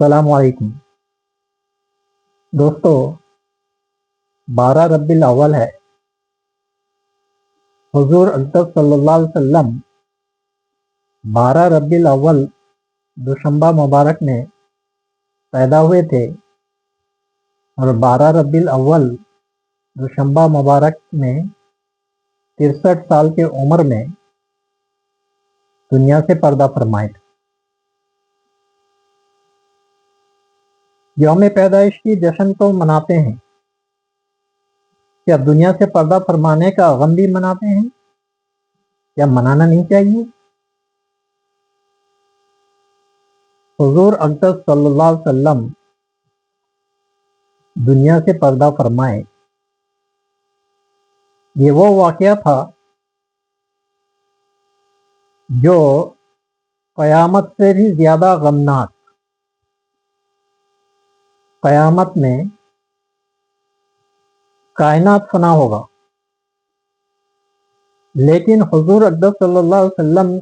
السلام علیکم دوستو، 12 ربیع الاول ہے۔ حضور اقدس صلی اللہ علیہ وسلم 12 ربیع الاول دوشنبہ مبارک میں پیدا ہوئے تھے اور 12 ربیع الاول دوشنبہ مبارک میں 63 سال کے عمر میں دنیا سے پردہ فرمائے تھے۔ یوم پیدائش کی جشن تو مناتے ہیں، کیا دنیا سے پردہ فرمانے کا غم بھی مناتے ہیں؟ کیا منانا نہیں چاہیے؟ حضور اقدس صلی اللہ علیہ وسلم دنیا سے پردہ فرمائے، یہ وہ واقعہ تھا جو قیامت سے بھی زیادہ غمناک۔ قیامت میں کائنات فنا ہوگا، لیکن حضور اقدس صلی اللہ علیہ وسلم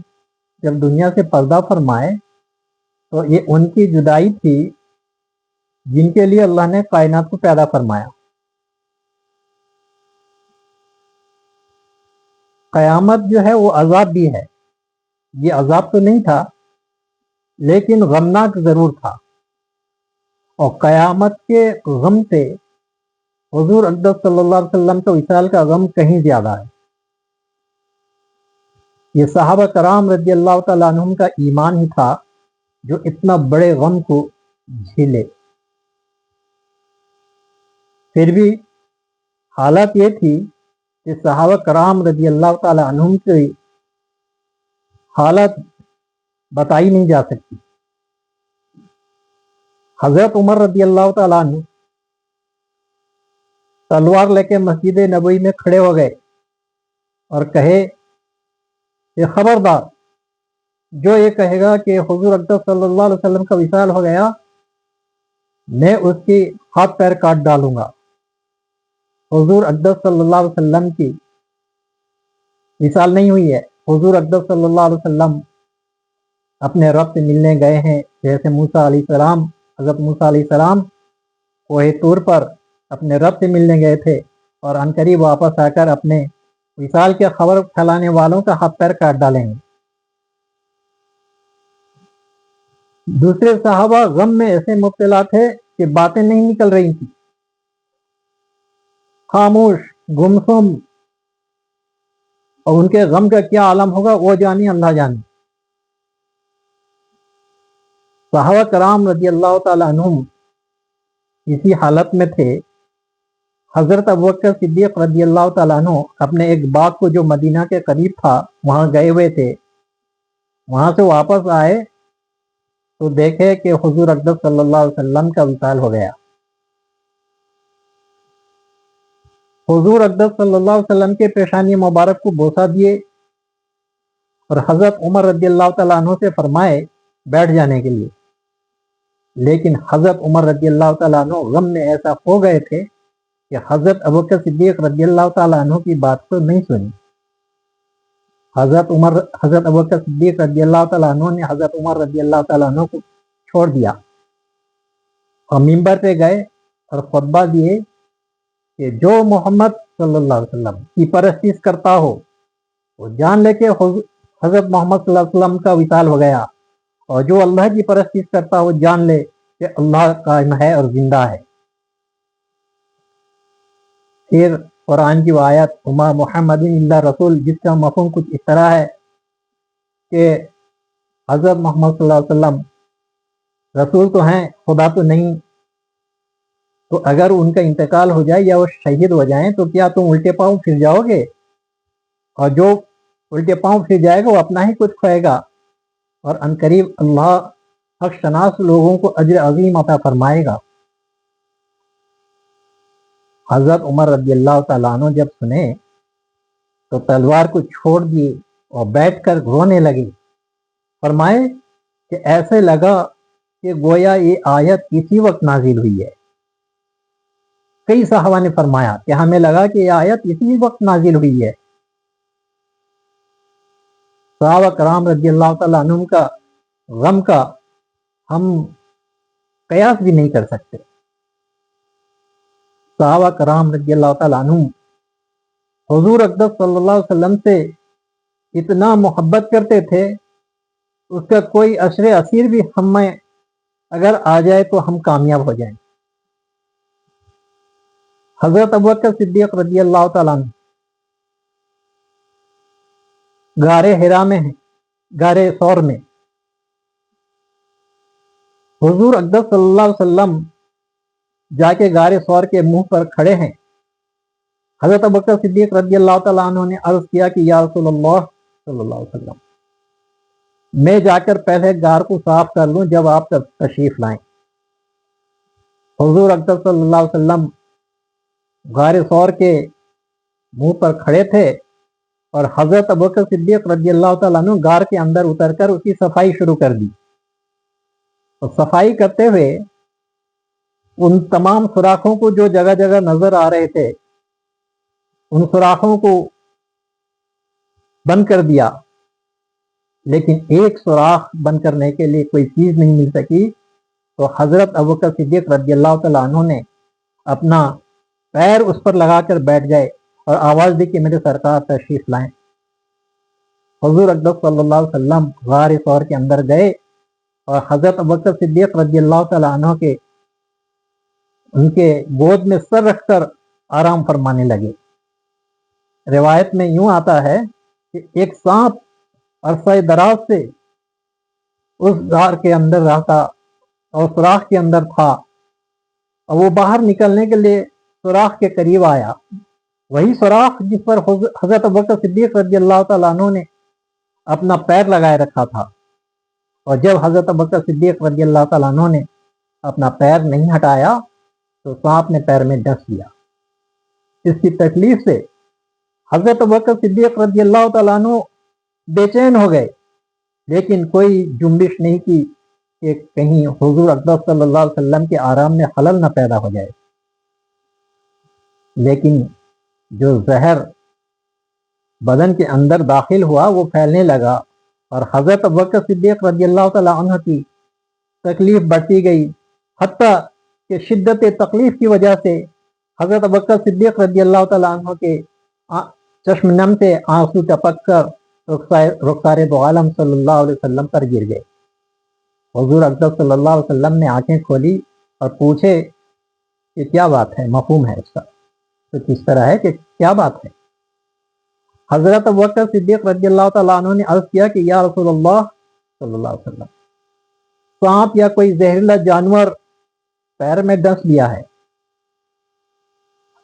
جب دنیا سے پردہ فرمائے تو یہ ان کی جدائی تھی جن کے لیے اللہ نے کائنات کو پیدا فرمایا۔ قیامت جو ہے وہ عذاب بھی ہے، یہ عذاب تو نہیں تھا لیکن غمناک ضرور تھا، اور قیامت کے غم سے حضور اقدس صلی اللہ علیہ وسلم کا وصال کا غم کہیں زیادہ ہے۔ یہ صحابہ کرام رضی اللہ تعالیٰ عنہم کا ایمان ہی تھا جو اتنا بڑے غم کو جھیلے۔ پھر بھی حالت یہ تھی کہ صحابہ کرام رضی اللہ تعالیٰ عنہم کی حالت بتائی نہیں جا سکتی۔ حضرت عمر رضی اللہ تعالیٰ عنہ تلوار لے کے مسجد نبوی میں کھڑے ہو گئے اور کہے کہ خبردار، جو یہ کہے گا کہ حضور اقدس صلی اللہ علیہ وسلم کا وصال ہو گیا، میں اس کی ہاتھ پیر کاٹ ڈالوں گا۔ حضور اقدس صلی اللہ علیہ وسلم کی وصال نہیں ہوئی ہے۔ حضور اقدس صلی اللہ علیہ وسلم اپنے رب سے ملنے گئے ہیں، جیسے موسیٰ علیہ السلام، حضرت موسیٰ علیہ السلام کوہ طور پر اپنے رب سے ملنے گئے تھے اور عنقریب واپس آ کر اپنے وصال کی خبر پھیلانے والوں کا ہاتھ پیر کاٹ ڈالیں گے۔ دوسرے صحابہ غم میں ایسے مبتلا تھے کہ باتیں نہیں نکل رہی تھی، خاموش، گمسم، اور ان کے غم کا کیا عالم ہوگا وہ جانے، اللہ جانے۔ صحابہ کرام رضی اللہ تعالیٰ عنہم اسی حالت میں تھے۔ حضرت ابوبکر صدیق رضی اللہ تعالیٰ عنہ اپنے ایک باغ کو جو مدینہ کے قریب تھا وہاں گئے ہوئے تھے۔ وہاں سے واپس آئے تو دیکھے کہ حضور اقدس صلی اللہ علیہ وسلم کا وصال ہو گیا۔ حضور اقدس صلی اللہ علیہ وسلم کے پیشانی مبارک کو بوسہ دیے اور حضرت عمر رضی اللہ تعالیٰ عنہ سے فرمائے بیٹھ جانے کے لیے، لیکن حضرت عمر رضی اللہ تعالیٰ عنہ غم میں ایسا ہو گئے تھے کہ حضرت ابوبکر صدیق رضی اللہ تعالیٰ عنہ کی بات کو نہیں سنی۔ حضرت ابوبکر صدیق رضی اللہ تعالیٰ عنہ نے حضرت عمر رضی اللہ تعالیٰ عنہ کو چھوڑ دیا اور ممبر پہ گئے اور خطبہ دیے کہ جو محمد صلی اللہ علیہ وسلم کی پرستش کرتا ہو وہ جان لے کہ حضرت محمد صلی اللہ علیہ وسلم کا وصال ہو گیا، اور جو اللہ کی پرستش کرتا ہو جان لے کہ اللہ قائم ہے اور زندہ ہے۔ پھر قرآن کی آیت وما محمد الا رسول، جس کا مفہوم کچھ اس طرح ہے کہ حضرت محمد صلی اللہ علیہ وسلم رسول تو ہیں، خدا تو نہیں، تو اگر ان کا انتقال ہو جائے یا وہ شہید ہو جائیں تو کیا تم الٹے پاؤں پھر جاؤ گے؟ اور جو الٹے پاؤں پھر جائے گا وہ اپنا ہی کچھ کھوئے گا، اور عنقریب اللہ حق شناس لوگوں کو اجر عظیم عطا فرمائے گا۔ حضرت عمر رضی اللہ تعالیٰ عنہ جب سنے تو تلوار کو چھوڑ دیے اور بیٹھ کر رونے لگے۔ فرمائے کہ ایسے لگا کہ گویا یہ آیت اسی وقت نازل ہوئی ہے۔ کئی صحابہ نے فرمایا کہ ہمیں لگا کہ یہ آیت اسی وقت نازل ہوئی ہے۔ صحابہ کرام رضی اللہ تعالیٰ عنہم کا غم کا ہم قیاس بھی نہیں کر سکتے۔ صحابہ کرام رضی اللہ تعالیٰ عنہ حضور اقدس صلی اللہ علیہ وسلم سے اتنا محبت کرتے تھے، اس کا کوئی عشر اسیر بھی ہم میں اگر آ جائے تو ہم کامیاب ہو جائیں۔ حضرت ابوبکر صدیق رضی اللہ تعالیٰ عنہ غار حرا میں ہیں، غار ثور میں حضور اقدس صلی اللہ علیہ وسلم جا کے غار ثور کے منہ پر کھڑے ہیں۔ حضرت ابوبکر صدیق رضی اللہ تعالیٰ عنہ نے عرض کیا کہ یا رسول اللہ صلی اللہ علیہ وسلم، میں جا کر پہلے غار کو صاف کر لوں جب آپ تشریف لائیں۔ حضور اقدس صلی اللہ علیہ وسلم غار ثور کے منہ پر کھڑے تھے اور حضرت ابوبکر صدیق رضی اللہ تعالیٰ عنہ غار کے اندر اتر کر اس کی صفائی شروع کر دی، اور صفائی کرتے ہوئے ان تمام سوراخوں کو جو جگہ جگہ نظر آ رہے تھے ان سوراخوں کو بند کر دیا، لیکن ایک سوراخ بند کرنے کے لیے کوئی چیز نہیں مل سکی، تو حضرت ابوبکر صدیق رضی اللہ تعالیٰ عنہ نے اپنا پیر اس پر لگا کر بیٹھ گئے اور آواز دی کہ میرے سرکار تشریف لائیں۔ حضور اقدس صلی اللہ علیہ وسلم غار ثور کے اندر گئے اور حضرت ابوبکر صدیق رضی اللہ تعالیٰ عنہ کے ان کے گود میں سر رکھ کر آرام فرمانے لگے۔ روایت میں یوں آتا ہے کہ ایک سانپ عرصہ دراز سے اس غار کے اندر رہتا اور سوراخ کے اندر تھا، اور وہ باہر نکلنے کے لیے سوراخ کے قریب آیا، وہی سوراخ جس پر حضرت ابوبکر صدیق رضی اللہ تعالیٰ عنہ نے اپنا پیر لگائے رکھا تھا، اور جب حضرت ابوبکر صدیق رضی اللہ تعالیٰ عنہ نے اپنا پیر نہیں ہٹایا تو سانپ نے پیر میں ڈس لیا۔ اس کی تکلیف سے حضرت ابوبکر صدیق رضی اللہ تعالیٰ عنہ بے چین ہو گئے، لیکن کوئی جنبش نہیں کی کہ کہیں حضور اقدس صلی اللہ علیہ وسلم کے آرام میں خلل نہ پیدا ہو جائے۔ لیکن جو زہر بدن کے اندر داخل ہوا وہ پھیلنے لگا، اور حضرت ابوبکر صدیق رضی اللہ تعالیٰ عنہ کی تکلیف بڑھتی گئی، حتیٰ کہ شدت تکلیف کی وجہ سے حضرت ابوبکر صدیق رضی اللہ تعالیٰ عنہ کے چشم نم سے آنسو ٹپک کر رخسار دو عالم صلی اللہ علیہ وسلم پر گر گئے۔ حضور اقدس صلی اللہ علیہ وسلم نے آنکھیں کھولی اور پوچھے کہ کیا بات ہے، مفہوم ہے اس کا، تو کس طرح ہے کہ کیا بات ہے؟ حضرت ابوبکر صدیق رضی اللہ تعالیٰ عنہ نے عرض کیا کہ یا رسول اللہ صلی اللہ علیہ وسلم، سانپ یا کوئی زہریلا جانور پیر میں ڈس لیا ہے۔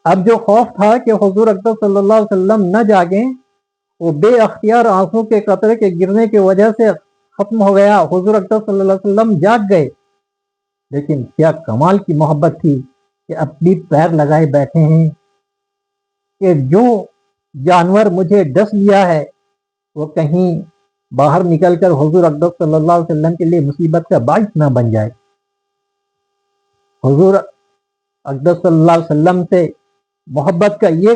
اب جو خوف تھا کہ حضور اقدس صلی اللہ علیہ وسلم نہ جاگیں، وہ بے اختیار آنسو کے قطرے کے گرنے کی وجہ سے ختم ہو گیا۔ حضور اقدس صلی اللہ علیہ وسلم جاگ گئے، لیکن کیا کمال کی محبت تھی کہ اپنی پیر لگائے بیٹھے ہیں کہ جو جانور مجھے ڈس لیا ہے وہ کہیں باہر نکل کر حضور اقدس صلی اللہ علیہ وسلم کے لیے مصیبت کا باعث نہ بن جائے۔ حضور اقدس صلی اللہ علیہ وسلم سے محبت کا یہ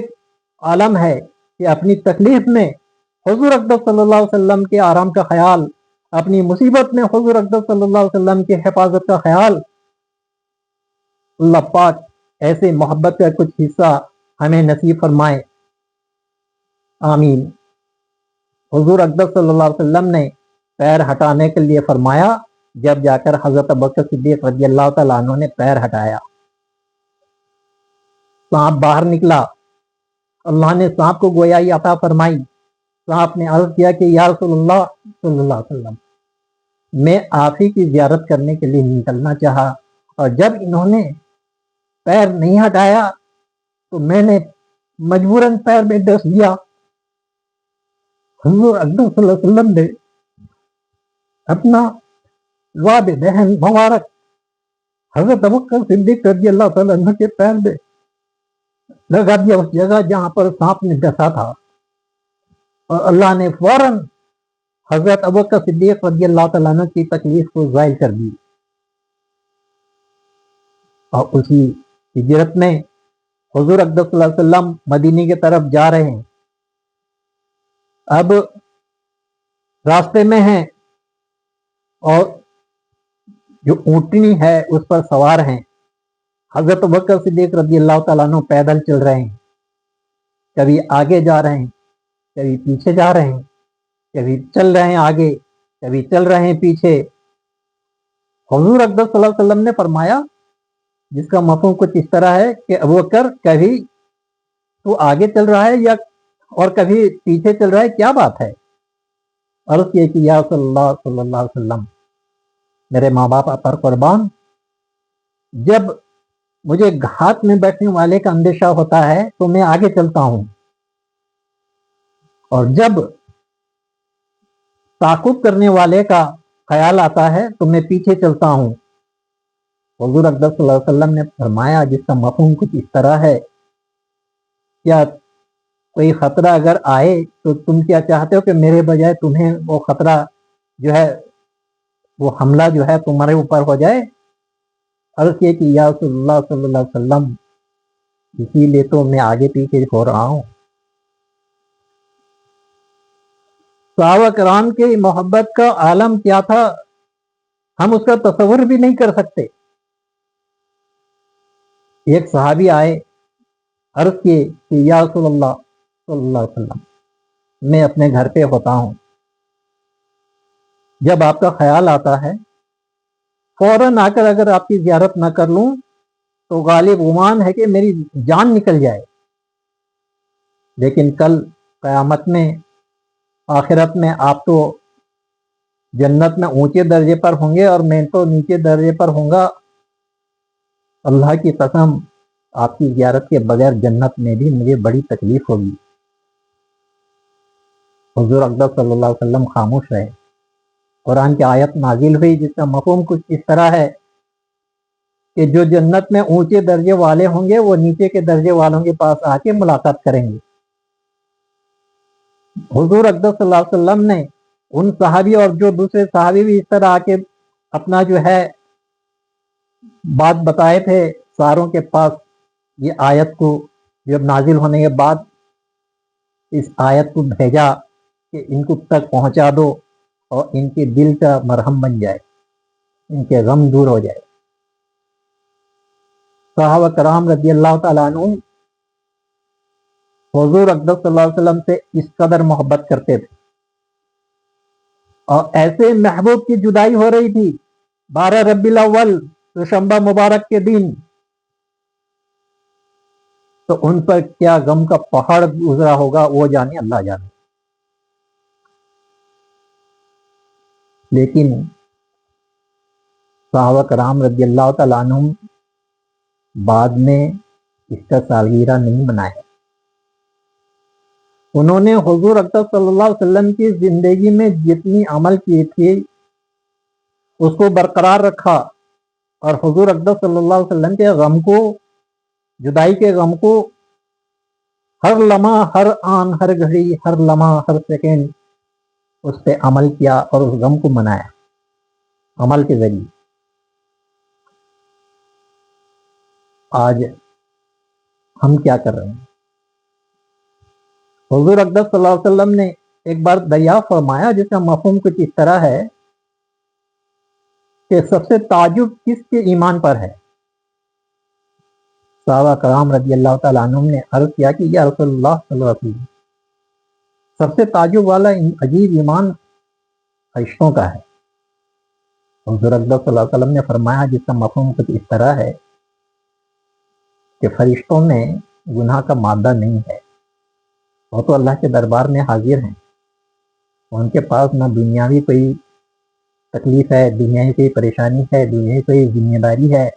عالم ہے کہ اپنی تکلیف میں حضور اقدس صلی اللہ علیہ وسلم کے آرام کا خیال، اپنی مصیبت میں حضور اقدس صلی اللہ علیہ وسلم کی حفاظت کا خیال۔ اللہ پاک ایسے محبت کا کچھ حصہ ہمیں نصیب فرمائے، آمین۔ حضور اقدس صلی اللہ علیہ وسلم نے پیر ہٹانے کے لیے فرمایا، جب جا کر حضرت ابوبکر صدیق رضی اللہ تعالیٰ عنہ نے پیر ہٹایا، سانپ باہر نکلا، اللہ نے سانپ کو گویائی عطا فرمائی۔ سانپ نے عرض کیا کہ یا رسول اللہ صلی اللہ علیہ وسلم، میں آپ ہی کی زیارت کرنے کے لیے نکلنا چاہا، اور جب انہوں نے پیر نہیں ہٹایا تو میں نے مجبوراً پیر میں ڈس لیا۔ حضور اقدس صلی اللہ علیہ وسلم نے اپنا واد بہن مبارک حضرت ابوبکر صدیق رضی اللہ تعالیٰ عنہ کے پیر میں لگا دیا، اس جگہ جہاں پر سانپ نے ڈسا تھا، اور اللہ نے فوراً حضرت ابوبکر صدیق رضی اللہ تعالیٰ عنہ کی تکلیف کو زائل کر دی۔ اور اسی ہجرت میں حضور اقدس صلی اللہ علیہ وسلم مدینے کی طرف جا رہے ہیں، اب راستے میں ہیں اور جو اونٹنی ہے اس پر سوار ہیں. حضرت بکر صدیق رضی اللہ تعالیٰ عنہ پیدل چل رہے ہیں، کبھی آگے جا رہے ہیں، کبھی پیچھے جا رہے ہیں، کبھی چل رہے ہیں آگے، کبھی چل رہے ہیں پیچھے. حضور اقدس صلی اللہ علیہ وسلم نے فرمایا، جس کا مفہوم کچھ اس طرح ہے کہ ابوبکر کبھی تو آگے چل رہا ہے یا اور کبھی پیچھے چل رہا ہے، کیا بات ہے؟ عرض کیا کہ یا صلی اللہ علیہ وسلم، میرے ماں باپ پر قربان، جب مجھے گھات میں بیٹھنے والے کا اندیشہ ہوتا ہے تو میں آگے چلتا ہوں، اور جب تعاقب کرنے والے کا خیال آتا ہے تو میں پیچھے چلتا ہوں. حضور اقدس صلی اللہ علیہ وسلم نے فرمایا، جس کا مفہوم کچھ اس طرح ہے، کیا کوئی خطرہ اگر آئے تو تم کیا چاہتے ہو کہ میرے بجائے تمہیں وہ خطرہ جو ہے، وہ حملہ جو ہے تمہارے اوپر ہو جائے؟ عرض کیا کہ یا رسول اللہ صلی اللہ علیہ وسلم، اسی لیے تو میں آگے پیچھے ہو رہا ہوں. صحابہ کرام کی محبت کا عالم کیا تھا، ہم اس کا تصور بھی نہیں کر سکتے. ایک صحابی آئے، عرض کیے کہ یا رسول اللہ صلی اللہ علیہ وسلم، میں اپنے گھر پہ ہوتا ہوں، جب آپ کا خیال آتا ہے فوراً آ کر اگر آپ کی زیارت نہ کر لوں تو غالب گمان ہے کہ میری جان نکل جائے. لیکن کل قیامت میں، آخرت میں، آپ تو جنت میں اونچے درجے پر ہوں گے اور میں تو نیچے درجے پر ہوں گا. اللہ کی قسم، آپ کی زیارت کے بغیر جنت میں بھی مجھے بڑی تکلیف ہوگی. حضور اقدس صلی اللہ علیہ وسلم خاموش رہے. قرآن کی آیت نازل ہوئی جس کا مفہوم کچھ اس طرح ہے کہ جو جنت میں اونچے درجے والے ہوں گے وہ نیچے کے درجے والوں کے پاس آ کے ملاقات کریں گے. حضور اقدس صلی اللہ علیہ وسلم نے ان صحابی اور جو دوسرے صحابی بھی اس طرح آ کے اپنا جو ہے بات بتائے تھے ساروں کے پاس، یہ آیت کو جب نازل ہونے کے بعد اس آیت کو بھیجا کہ ان کو تک پہنچا دو اور ان کے دل کا مرہم بن جائے، ان کے غم دور ہو جائے. صحابہ کرام رضی اللہ تعالیٰ عنہ حضور اقدس صلی اللہ علیہ وسلم سے اس قدر محبت کرتے تھے، اور ایسے محبوب کی جدائی ہو رہی تھی 12 ربیع الاول دوشنبہ مبارک کے دن، تو ان پر کیا غم کا پہاڑ گزرا ہوگا وہ جانے، اللہ جانے. لیکن صحابہ کرام رضی اللہ تعالیٰ عنہ بعد میں اس کا سالگرہ نہیں منایا. انہوں نے حضور اقدس صلی اللہ علیہ وسلم کی زندگی میں جتنی عمل کی تھی اس کو برقرار رکھا، اور حضور اقدس صلی اللہ علیہ وسلم کے غم کو، جدائی کے غم کو ہر لمحہ، ہر آن، ہر گھڑی، ہر لمحہ، ہر سیکنڈ اس پہ عمل کیا اور اس غم کو منایا عمل کے ذریعے. آج ہم کیا کر رہے ہیں؟ حضور اقدس صلی اللہ علیہ وسلم نے ایک بار دریافت فرمایا جس کا مفہوم کچھ اس طرح ہے کہ سب سے تعجب کس کے ایمان پر ہے؟ صحابہ کرام رضی اللہ تعالیٰ عنہ نے عرض کیا کہ یا رسول اللہ صلی اللہ علیہ وسلم، سب سے تعجب والا عجیب ایمان فرشتوں کا ہے. حضور اقدس صلی اللہ علیہ وسلم نے فرمایا جس کا مفہوم کچھ اس طرح ہے کہ فرشتوں میں گناہ کا مادہ نہیں ہے، وہ تو اللہ کے دربار میں حاضر ہیں، ان کے پاس نہ دنیاوی کوئی تکلیف ہے، دنیاوی کوئی پریشانی ہے، دنیاوی کوئی ذمہ داری ہے،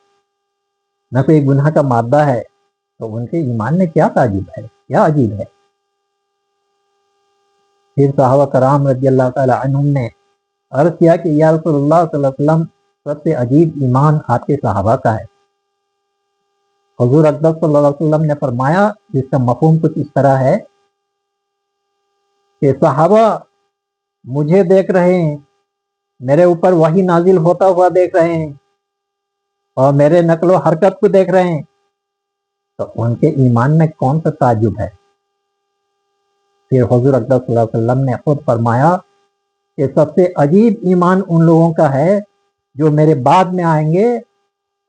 نہ کوئی گناہ کا مادہ ہے. تو ان کے ایمان میں کیا تعجب ہے، کیا عجیب ہے؟ پھر صحابہ کرام رضی اللہ تعالیٰ عنہم نے عرض کیا کہ یا رسول اللہ صلی اللہ علیہ وسلم، سب سے عجیب ایمان آپ کے صحابہ کا ہے. حضور اقدس صلی اللہ علیہ وسلم نے فرمایا جس کا مفہوم کچھ اس طرح ہے کہ صحابہ مجھے دیکھ رہے ہیں، میرے اوپر وحی نازل ہوتا ہوا دیکھ رہے ہیں، اور میرے نقل و حرکت کو دیکھ رہے ہیں، تو ان کے ایمان میں کون سا تعجب ہے؟ پھر حضور اقدس صلی اللہ علیہ وسلم نے خود فرمایا کہ سب سے عجیب ایمان ان لوگوں کا ہے جو میرے بعد میں آئیں گے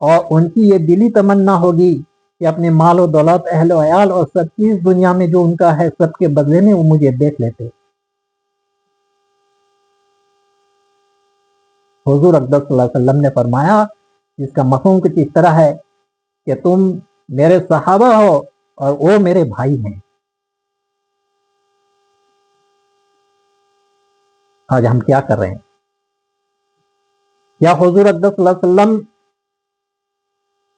اور ان کی یہ دلی تمنا ہوگی کہ اپنے مال و دولت، اہل و عیال اور سب چیز دنیا میں جو ان کا ہے سب کے بدلے میں وہ مجھے دیکھ لیتے۔ حضور اقدس صلی اللہ علیہ وسلم نے فرمایا جس کا مفہوم کچھ اس طرح ہے کہ تم میرے صحابہ ہو اور وہ میرے بھائی ہیں۔ آج ہم کیا کر رہے ہیں؟ کیا حضور اقدس صلی اللہ علیہ وسلم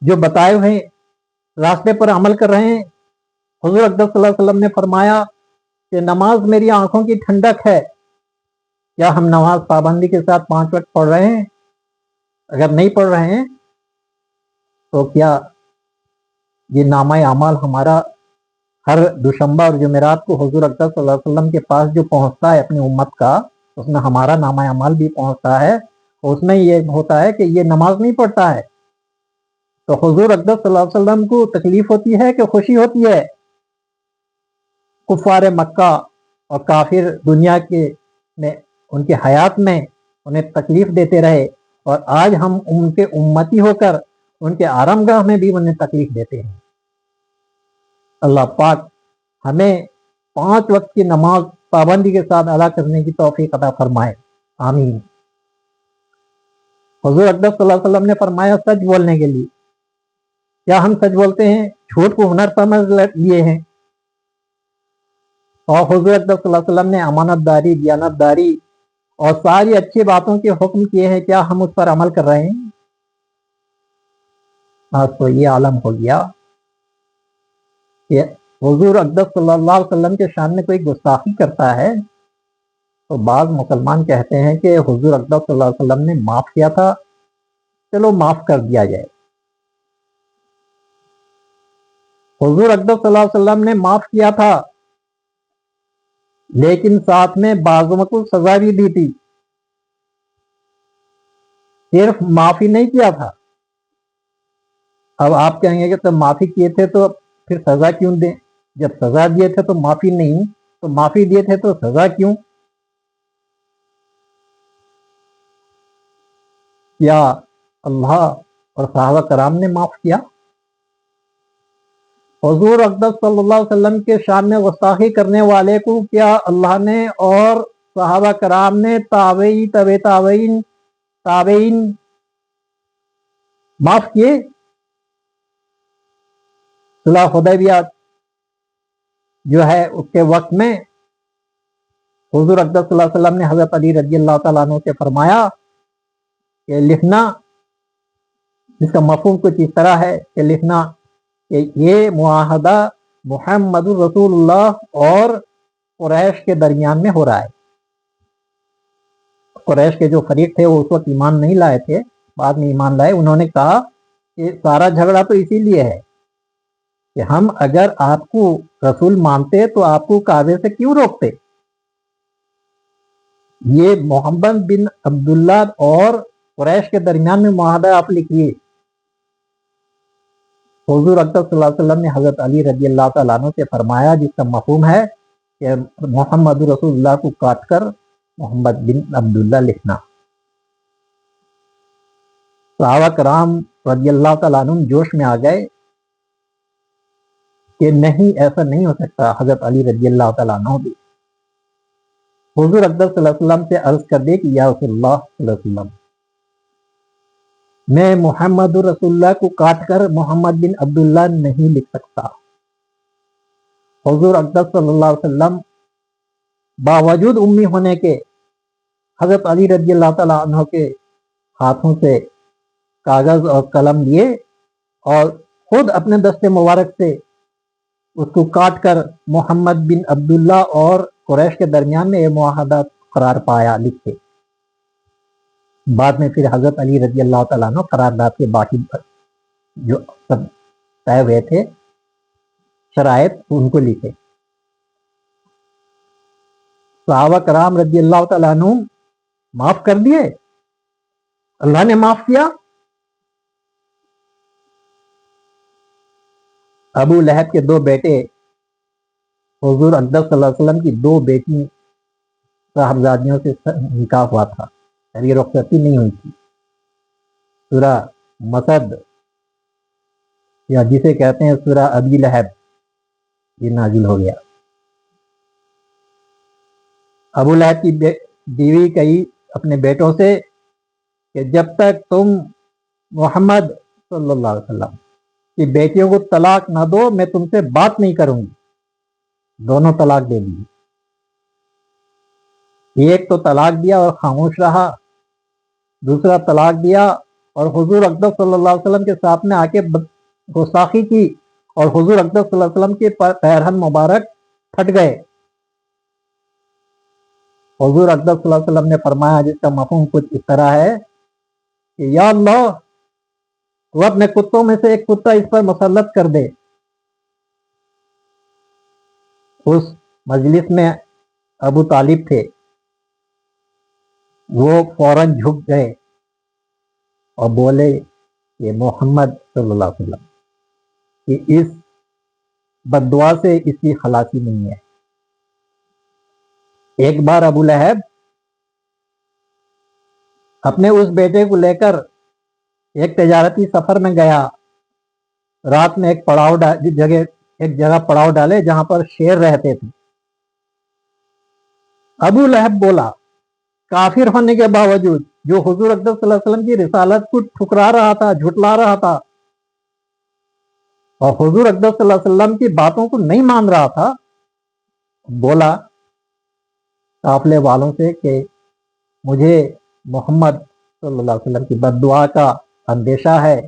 جو بتائے ہوئے راستے پر عمل کر رہے ہیں؟ حضور اقدس صلی اللہ علیہ وسلم نے فرمایا کہ نماز میری آنکھوں کی ٹھنڈک ہے۔ کیا ہم نماز پابندی کے ساتھ 5 وقت پڑھ رہے ہیں؟ اگر نہیں پڑھ رہے ہیں تو کیا یہ نامہ اعمال ہمارا ہر دوشنبہ اور جمعرات کو حضور اقدس صلی اللہ علیہ وسلم کے پاس جو پہنچتا ہے اپنی امت کا، اس میں ہمارا نامہ اعمال بھی پہنچتا ہے، اور اس میں یہ ہوتا ہے کہ یہ نماز نہیں پڑھتا ہے تو حضور اقدس صلی اللہ علیہ وسلم کو تکلیف ہوتی ہے کہ خوشی ہوتی ہے؟ کفار مکہ اور کافر دنیا کے میں ان کے حیات میں انہیں تکلیف دیتے رہے، اور آج ہم ان کے امتی ہو کر ان کے آرامگاہ میں بھی انہیں تکلیف دیتے ہیں۔ اللہ پاک ہمیں 5 وقت کی نماز پابندی کے ساتھ ادا کرنے کی توفیق عطا فرمائے، آمین۔ حضور اقدس صلی اللہ علیہ وسلم نے فرمایا سچ بولنے کے لیے، کیا ہم سچ بولتے ہیں؟ جھوٹ کو ہنر سمجھ لیے ہیں؟ اور حضور اقدس صلی اللہ علیہ وسلم نے امانت داری، دیانت داری اور ساری اچھی باتوں کے حکم کیے ہیں، کیا ہم اس پر عمل کر رہے ہیں؟ آج تو یہ عالم ہو گیا کہ حضور اقدس صلی اللہ علیہ وسلم کے شان میں کوئی گستاخی کرتا ہے تو بعض مسلمان کہتے ہیں کہ حضور اقدس صلی اللہ علیہ وسلم نے معاف کیا تھا، چلو معاف کر دیا جائے۔ حضور اقدس صلی اللہ علیہ وسلم نے معاف کیا تھا لیکن ساتھ میں بعضوں کو سزا بھی دی تھی، صرف معافی نہیں کیا تھا۔ اب آپ کہیں گے کہ تب معافی کیے تھے تو پھر سزا کیوں دیں؟ جب سزا دیے تھے تو معافی نہیں، تو معافی دیے تھے تو سزا کیوں؟ کیا اللہ اور صحابہ کرام نے معاف کیا؟ حضور اقدس صلی اللہ علیہ وسلم کے شان میں گستاخی کرنے والے کو کیا اللہ نے اور صحابہ کرام نے تابعین معاف کیے؟ صلح حدیبیہ جو ہے اس کے وقت میں حضور اقدس صلی اللہ علیہ وسلم نے حضرت علی رضی اللہ تعالیٰ عنہ سے فرمایا کہ لکھنا، جس کا مفہوم کچھ اس طرح ہے کہ لکھنا کہ یہ معاہدہ محمد رسول اللہ اور قریش کے درمیان میں ہو رہا ہے۔ قریش کے جو فریق تھے وہ اس وقت ایمان نہیں لائے تھے، بعد میں ایمان لائے۔ انہوں نے کہا کہ سارا جھگڑا تو اسی لیے ہے کہ ہم اگر آپ کو رسول مانتے تو آپ کو کعبے سے کیوں روکتے؟ یہ محمد بن عبداللہ اور قریش کے درمیان میں معاہدہ آپ لکھیے۔ حضور اقدس صلی اللہ علیہ وسلم نے حضرت علی رضی اللہ تعالیٰ عنہ سے فرمایا، جس کا مفہوم ہے کہ محمد رسول اللہ کو کاٹ کر محمد بن عبداللہ لکھنا۔ صحابہ کرام رضی اللہ تعالیٰ عنہ جوش میں آ گئے کہ نہیں، ایسا نہیں ہو سکتا۔ حضرت علی رضی اللہ تعالیٰ عنہ بھی حضور اقدس صلی اللہ علیہ وسلم سے عرض کر دے کہ یا رسول اللہ صلی اللہ علیہ وسلم، میں محمد رسول اللہ کو کاٹ کر محمد بن عبداللہ نہیں لکھ سکتا۔ حضور اقدس صلی اللہ علیہ وسلم باوجود امی ہونے کے حضرت علی رضی اللہ تعالیٰ عنہ کے ہاتھوں سے کاغذ اور قلم لیے اور خود اپنے دست مبارک سے اس کو کاٹ کر محمد بن عبداللہ اور قریش کے درمیان میں یہ معاہدہ قرار پایا لکھے۔ بعد میں پھر حضرت علی رضی اللہ تعالیٰ عنہ قرارداد کے باقی جو سب طے ہوئے تھے شرائط ان کو لکھے۔ صحابہ کرام رضی اللہ تعالیٰ عنہ معاف کر دیے، اللہ نے معاف کیا۔ ابو لہب کے 2 بیٹے، حضور اقدس صلی اللہ علیہ وسلم کی 2 بیٹی صاحبزادیوں سے نکاح ہوا تھا، ابھی رخصتی نہیں ہوئی تھی۔ سورہ مسد یا جسے کہتے ہیں سورہ ابی لہب یہ نازل ہو گیا۔ ابو لہب کی بیوی کہی اپنے بیٹوں سے کہ جب تک تم محمد صلی اللہ علیہ وسلم کی بیٹیوں کو طلاق نہ دو میں تم سے بات نہیں کروں گی۔ دونوں طلاق دے دی، ایک تو طلاق دیا اور خاموش رہا، دوسرا طلاق دیا اور حضور اقدس صلی اللہ علیہ وسلم کے سامنے آ کے گستاخی کی اور حضور اقدس صلی اللہ علیہ وسلم کے پیرہن مبارک پھٹ گئے۔ حضور اقدس صلی اللہ علیہ وسلم نے فرمایا، جس کا مفہوم کچھ اس طرح ہے کہ یا اللہ وہ اپنے کتوں میں سے ایک کتا اس پر مسلط کر دے۔ اس مجلس میں ابو طالب تھے، وہ فوراً جھک گئے اور بولے کہ محمد صلی اللہ علیہ وسلم کہ اس بد دعا سے اس کی خلاصی نہیں ہے۔ ایک بار ابو لہب اپنے اس بیٹے کو لے کر ایک تجارتی سفر میں گیا، رات میں ایک جگہ پڑاؤ ڈالے جہاں پر شیر رہتے تھے۔ ابو لہب بولا، کافر ہونے کے باوجود جو حضور اقدس صلی اللہ علیہ وسلم کی رسالت کو ٹھکرا رہا تھا، جھٹلا رہا تھا اور حضور اقدس صلی اللہ علیہ وسلم کی باتوں کو نہیں مان رہا تھا، بولا قافلے والوں سے کہ مجھے محمد صلی اللہ علیہ وسلم کی بد دعا کا اندیشہ ہے،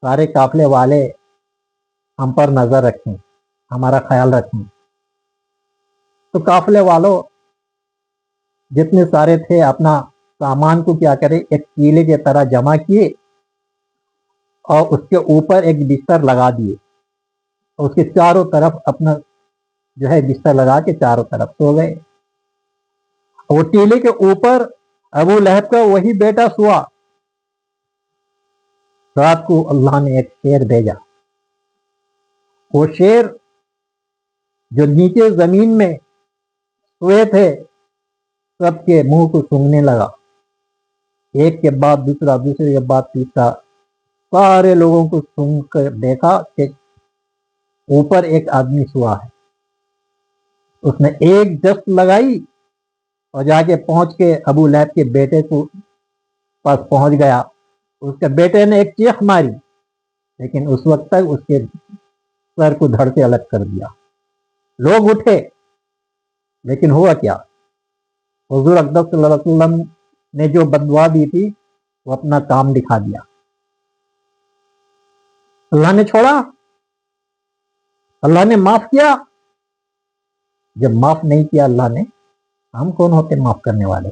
سارے قافلے والے ہم پر نظر رکھیں، ہمارا خیال رکھیں۔ تو قافلے والوں جتنے سارے تھے اپنا سامان کو کیا کرے، ایک کیلے کی طرح جمع کیے اور اس کے اوپر ایک بستر لگا دیے اور اس کے چاروں طرف اپنا جو ہے بستر لگا کے چاروں طرف سو گئے۔ اور ٹیلے کے اوپر ابو لہب کا وہی بیٹا سوا۔ رات کو اللہ نے ایک شیر بھیجا، وہ شیر جو نیچے زمین میں سوئے تھے سب کے منہ کو سونگھنے لگا، ایک کے بعد دوسرا، دوسرے کے بعد تیسرا، سارے لوگوں کو سونگھ کر دیکھا کہ اوپر ایک آدمی سوا ہے۔ اس نے ایک جست لگائی اور جا کے پہنچ کے ابو لہب کے بیٹے کو پاس پہنچ گیا۔ اس کے بیٹے نے ایک چیخ ماری لیکن اس وقت تک اس کے سر کو دھڑ سے الگ کر دیا۔ لوگ اٹھے لیکن ہوا کیا، حضور اقدس صلی اللہ علیہ وسلم نے جو بددعا دی تھی وہ اپنا کام دکھا دیا۔ اللہ نے چھوڑا، اللہ نے معاف کیا۔ جب معاف نہیں کیا اللہ نے، ہم کون ہوتے معاف کرنے والے؟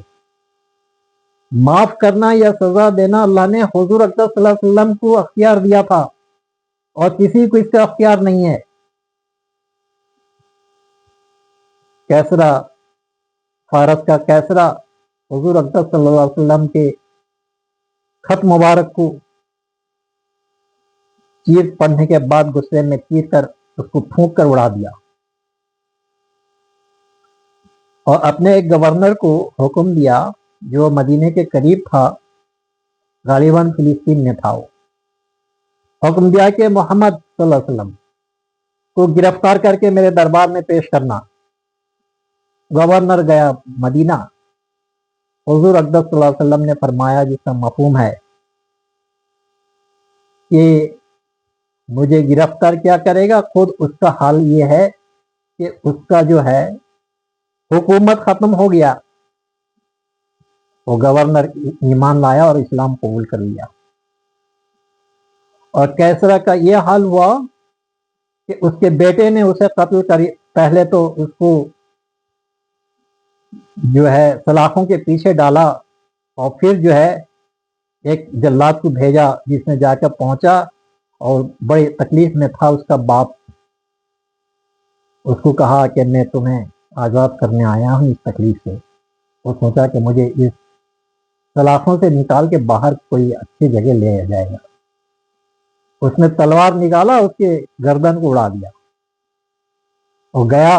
معاف کرنا یا سزا دینا اللہ نے حضور اقدس صلی اللہ علیہ وسلم کو اختیار دیا تھا اور کسی کو اس کا اختیار نہیں ہے۔ کیسرا، فارس کا کیسرا حضور اقدس صلی اللہ علیہ وسلم کے خط مبارک کو چیر پڑھنے کے بعد غصے میں چیر کر اس کو پھونک کر اڑا دیا اور اپنے ایک گورنر کو حکم دیا جو مدینے کے قریب تھا، غالباً فلسطین میں تھا، وہ حکم دیا کہ محمد صلی اللہ علیہ وسلم کو گرفتار کر کے میرے دربار میں پیش کرنا۔ گورنر گیا مدینہ، حضور اقدس صلی اللہ علیہ وسلم نے فرمایا، جس کا مفہوم ہے کہ مجھے گرفتار کیا کرے گا، خود اس کا حال یہ ہے کہ اس کا جو ہے حکومت ختم ہو گیا۔ وہ گورنر ایمان لایا اور اسلام قبول کر لیا۔ اور کیسرا کا یہ حال ہوا کہ اس کے بیٹے نے اسے قتل کری، پہلے تو اس کو جو ہے سلاخوں کے پیچھے ڈالا اور پھر جو ہے ایک جلاد کو بھیجا جس نے جا کر پہنچا اور بڑی تکلیف میں تھا اس کا باپ۔ اس کو کہا کہ میں تمہیں آزاد کرنے آیا ہوں اس تکلیف سے۔ وہ سوچا کہ مجھے اس سلاخوں سے نکال کے باہر کوئی اچھی جگہ لے جائے گا۔ اس نے تلوار نکالا، اس کے گردن کو اڑا دیا اور گیا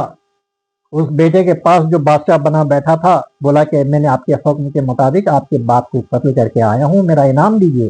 اس بیٹے کے پاس جو بادشاہ بنا بیٹھا تھا، بولا کہ میں نے آپ کے حکم کے مطابق آپ کے باپ کو قتل کر کے آیا ہوں، میرا انعام دیجیے۔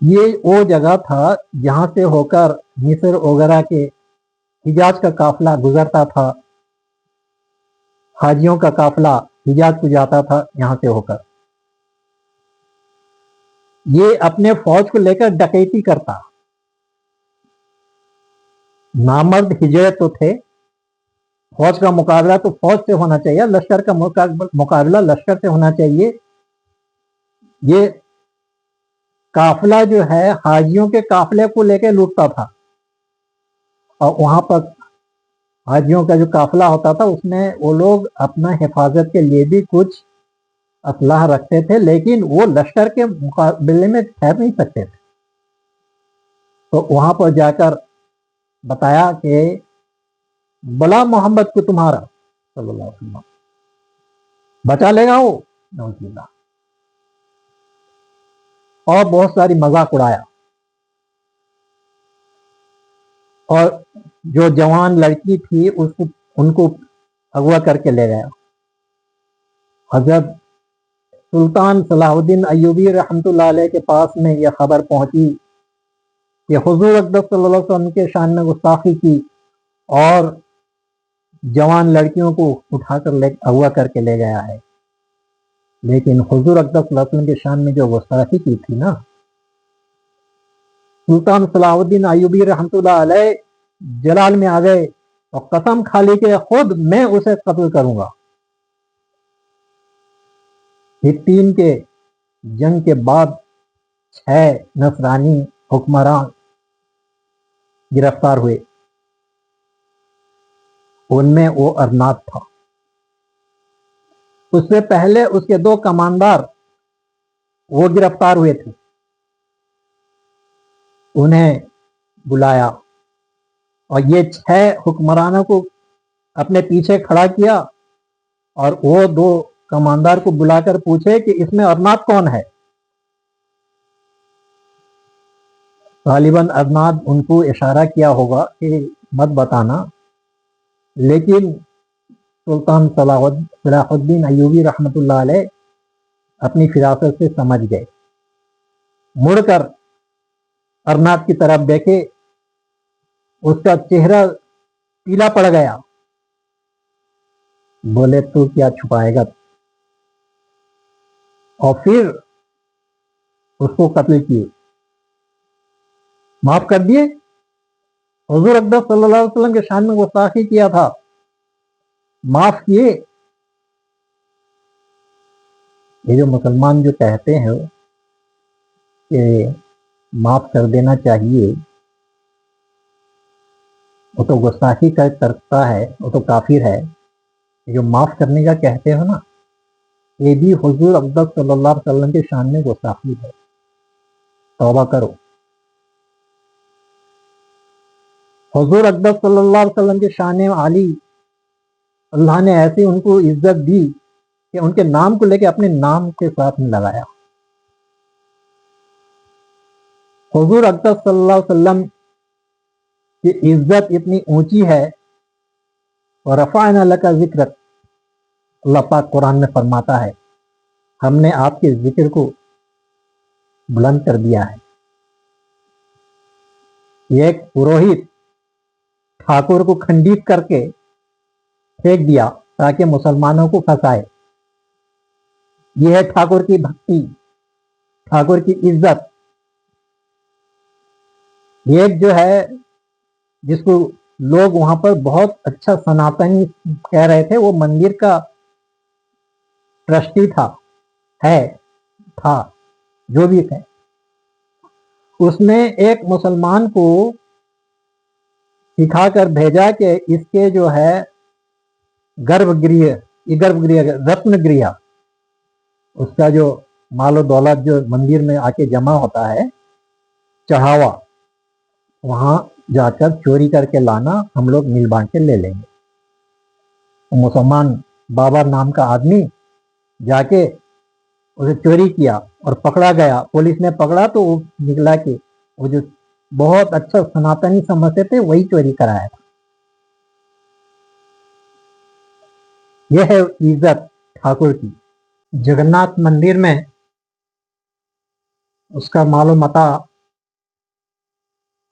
یہ وہ جگہ تھا جہاں سے ہو کر مصر وغیرہ کے حجاز کا قافلہ گزرتا تھا، حاجیوں کا قافلہ حجاز کو جاتا تھا یہاں سے ہو کر۔ یہ اپنے فوج کو لے کر ڈکیتی کرتا، نامرد ہجڑے تو تھے، فوج کا مقابلہ تو فوج سے ہونا چاہیے، لشکر کا مقابلہ لشکر سے ہونا چاہیے۔ یہ قافلہ جو ہے حاجیوں کے قافلے کو لے کے لوٹتا تھا، اور وہاں پر حاجیوں کا جو قافلہ ہوتا تھا اس میں وہ لوگ اپنا حفاظت کے لیے بھی کچھ اسلحہ رکھتے تھے، لیکن وہ لشکر کے مقابلے میں ٹھہر نہیں سکتے تھے۔ تو وہاں پر جا کر بتایا کہ بلا محمد کو تمہارا صلی اللہ علیہ وسلم بچا لے گا وہ، اور بہت ساری مذاق اڑایا، اور جو جوان لڑکی تھی ان کو اغوا کر کے لے گیا۔ حضرت سلطان صلاح الدین ایوبی رحمۃ اللہ علیہ کے پاس میں یہ خبر پہنچی کہ حضور اقدس صلی اللہ علیہ وسلم کے شان میں گستاخی کی اور جوان لڑکیوں کو اٹھا کر اغوا کر کے لے گیا ہے، لیکن حضور اقدس صلی اللہ علیہ وسلم کے شان میں جو گستاخی کی تھی نا، سلطان صلاح الدین ایوبی رحمۃ اللہ علیہ جلال میں آ گئے اور قسم کھا لی کہ خود میں اسے قتل کروں گا۔ حطین کے جنگ کے بعد 6 نصرانی حکمران گرفتار ہوئے، ان میں وہ ارناط تھا۔ اس سے پہلے اس کے 2 کماندار وہ گرفتار ہوئے تھے، انہیں بلایا اور یہ 6 حکمرانوں کو اپنے پیچھے کھڑا کیا، اور وہ 2 کماندار کو بلا کر پوچھے کہ اس میں ارناط کون ہے۔ غالباً ارناط ان کو اشارہ کیا ہوگا کہ مت بتانا، لیکن سلطان صلاح الدین ایوبی رحمۃ اللہ علیہ اپنی فراست سے سمجھ گئے، مڑ کر ارناط کی طرف دیکھے، اس کا چہرہ پیلا پڑ گیا، بولے تو کیا چھپائے گا، اور پھر اس کو قتل کیے، معاف کر دیے۔ حضور اقدس صلی اللہ علیہ وسلم کے شان میں گستاخی کیا تھا، معاف کیے۔ یہ جو مسلمان جو کہتے ہیں کہ معاف کر دینا چاہیے، وہ تو گستاخی کرتا ہے، وہ تو کافر ہے۔ جو معاف کرنے کا کہتے ہو نا، یہ بھی حضور اقدس صلی اللہ علیہ وسلم کے شان میں گستاخی ہے، توبہ کرو۔ حضور اقدس صلی اللہ علیہ وسلم کے شان عالی اللہ نے ایسی ان کو عزت دی کہ ان کے نام کو لے کے اپنے نام کے ساتھ میں لگایا۔ حضور اقدس صلی اللہ علیہ وسلم کی عزت اتنی اونچی ہے، اور رفعنا لک ذکرک، اللہ پاک قرآن میں فرماتا ہے ہم نے آپ کے ذکر کو بلند کر دیا ہے۔ یہ ایک پروہت ٹھاکر کو کھنڈیت کر کے پھینک دیا تاکہ مسلمانوں کو پھنسائے۔ یہ ہے ٹھاکر کی بھکتی، ٹھاکر کی عزت۔ ایک جو ہے جس کو لوگ وہاں پر بہت اچھا سناتنی کہہ رہے تھے، وہ مندر کا ٹرسٹی تھا جو بھی تھے، اس نے ایک مسلمان کو سکھا کر بھیجا کہ اس کے جو ہے گربھ گریہ رتن گریہ، اس کا جو مال و دولت جو مندر میں آ کے جمع ہوتا ہے چڑھاوا، وہاں جا کر چوری کر کے لانا، ہم لوگ مل بانٹ کے لے لیں گے۔ مسلمان بابر نام کا آدمی جا کے اسے چوری کیا اور پکڑا گیا، پولیس نے پکڑا تو وہ نکلا کہ وہ جو بہت اچھا سناتنی سمجھتے تھے وہی چوری کرایا تھا۔ یہ ہے عزت ٹھاکر کی۔ جگناتھ مندر میں اس کا مال و متا